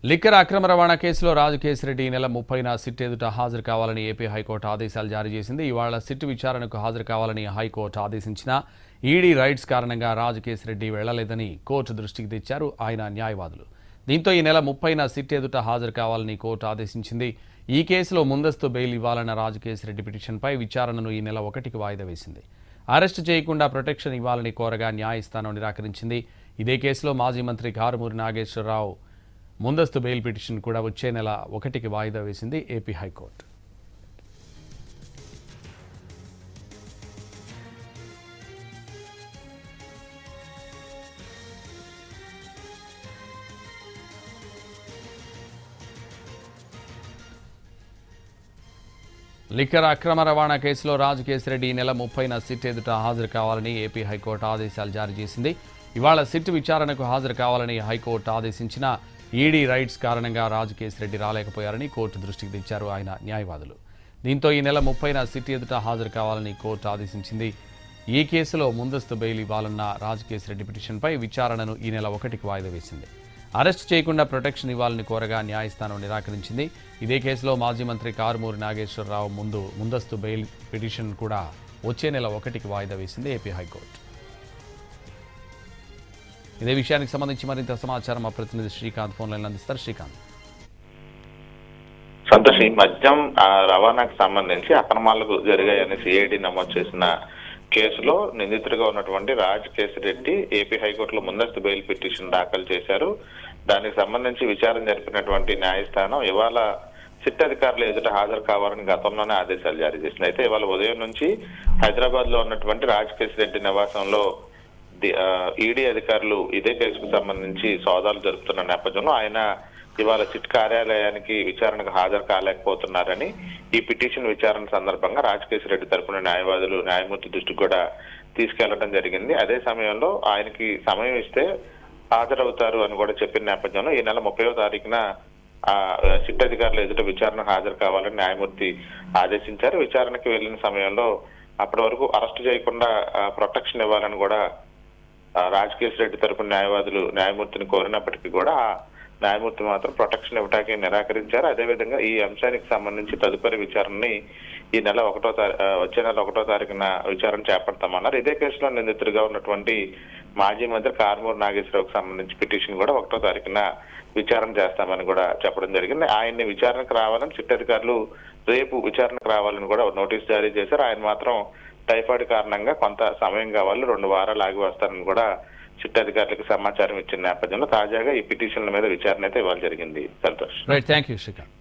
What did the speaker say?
Liquor అక్రమ రవాణా కేసులో రాజకేశ్రెడ్డి ఈ నెల 30న సిట్ ఎదుట హాజరు కావాలని ఏపీ హైకోర్టు ఆదేశాలు జారీ చేసింది. ఇవాళ సిట్ విచారణకు హాజరు కావాలని హైకోర్టు ఆదేశించిన ఈడీ రైట్స్ కారణంగా రాజకేశ్రెడ్డి వెళ్లలేదని కోర్టు దృష్టికి తెచ్చారు ఆయన న్యాయవాదులు. దీంతో ఈ నెల 30న సిట్ ఎదుట హాజరు కావాలని కోర్టు ఆదేశించింది. ఈ కేసులో ముందస్తు బెయిల్ ఇవ్వాలన్న రాజకేశ్రెడ్డి పిటిషన్పై విచారణను ఈ నెల 1కి వాయిదా వేసింది. అరెస్టు చేయకుండా ప్రొటెక్షన్ ఇవ్వాలని కోరగా న్యాయస్థానం నిరాకరించింది. ఇదే కేసులో మాజీ మంత్రి కారుమూరి నాగేశ్వరరావు ముందస్తు బెయిల్ పిటిషన్ కూడా వచ్చే నెల 1కి వాయిదా వేసింది ఏపీ హైకోర్టు. లిక్కర్ అక్రమ రవాణా కేసులో రాజకేశ్రెడ్డి ఈ నెల 30న సిట్ ఎదుట హాజరు కావాలని ఏపీ హైకోర్టు ఆదేశాలు జారీ చేసింది. ఇవాళ సిట్ విచారణకు హాజరు కావాలని హైకోర్టు ఆదేశించిన ఈడీ రైట్స్ కారణంగా రాజకేశ్రెడ్డి రాలేకపోయారని కోర్టు దృష్టికి తెచ్చారు ఆయన న్యాయవాదులు. దీంతో ఈ నెల 30న సిట్ ఎదుట హాజరు కావాలని కోర్టు ఆదేశించింది. ఈ కేసులో ముందస్తు బెయిల్ ఇవ్వాలన్న రాజకేశ్రెడ్డి పిటిషన్పై విచారణను ఈ నెల 1కి వాయిదా వేసింది. అరెస్టు చేయకుండా ప్రొటెక్షన్ ఇవ్వాలని కోరగా న్యాయస్థానం నిరాకరించింది. ఇదే కేసులో మాజీ మంత్రి కారుమూరి నాగేశ్వరరావు ముందస్తు బెయిల్ పిటిషన్ కూడా వచ్చే నెల 1కి వాయిదా వేసింది ఏపీ హైకోర్టు. ఇదే విషయానికి సంబంధించి మరింత సమాచారం మా ప్రతినిధి శ్రీకాంత్ ఫోన్ లైన్ అందిస్తారు. శ్రీకాంత్. సంతోష్, ఈ మద్యం రవాణాకు సంబంధించి అక్రమాలకు జరిగాయని సిఐడి నమోదు చేసిన కేసులో నిందితుడిగా ఉన్నటువంటి రాజకేశ్రెడ్డి ఏపీ హైకోర్టులో ముందస్తు బెయిల్ పిటిషన్ దాఖలు చేశారు. దానికి సంబంధించి విచారణ జరిపినటువంటి న్యాయస్థానం ఇవాళ సిట్ అధికారులు ఎదుట హాజరు కావాలని గతంలోనే ఆదేశాలు జారీ చేసింది. అయితే ఇవాళ ఉదయం నుంచి హైదరాబాద్ లో ఉన్నటువంటి రాజకేశ్రెడ్డి నివాసంలో ఈడీ అధికారులు ఇదే కేసుకు సంబంధించి సోదాలు జరుపుతున్న నేపథ్యంలో ఆయన ఇవాళ సిట్ కార్యాలయానికి విచారణకు హాజరు కాలేకపోతున్నారని ఈ పిటిషన్ విచారణ సందర్భంగా రాజకేశ్రెడ్డి తరపున న్యాయవాదులు న్యాయమూర్తి దృష్టికి కూడా తీసుకెళ్లడం జరిగింది. అదే సమయంలో ఆయనకి సమయం ఇస్తే హాజరవుతారు అని కూడా చెప్పిన నేపథ్యంలో ఈ నెల 30వ తారీఖున సిట్ అధికారులు ఎదుట విచారణ హాజరు కావాలని న్యాయమూర్తి ఆదేశించారు. విచారణకి వెళ్లిన సమయంలో అప్పటి వరకు అరెస్టు చేయకుండా ప్రొటెక్షన్ ఇవ్వాలని కూడా రాజకేశ్రెడ్డి తరపున న్యాయవాదులు న్యాయమూర్తిని కోరినప్పటికీ కూడా న్యాయమూర్తి మాత్రం ప్రొటెక్షన్ ఇవ్వడానికి నిరాకరించారు. అదేవిధంగా ఈ అంశానికి సంబంధించి తదుపరి విచారణని ఈ నెల వచ్చే నెల 1వ తారీఖున విచారణ చేపడతామన్నారు. ఇదే కేసులో నిందితుడిగా ఉన్నటువంటి మాజీ మంత్రి కారుమూరి నాగేశ్వరరావుకు సంబంధించి పిటిషన్ కూడా 1వ తారీఖున విచారణ చేస్తామని కూడా చెప్పడం జరిగింది. ఆయన్ని విచారణకు రావాలని సిట్ అధికారులు రేపు విచారణకు రావాలని కూడా నోటీస్ జారీ చేశారు. ఆయన మాత్రం టైఫాయిడ్ కారణంగా కొంత సమయం కావాలి, 2 వారాలు ఆగి వస్తారని కూడా సిట్ అధికారులకు సమాచారం ఇచ్చిన నేపథ్యంలో తాజాగా ఈ పిటిషన్ల మీద విచారణ అయితే ఇవ్వాలి జరిగింది. సంతోష్. Right, thank you Srikanth.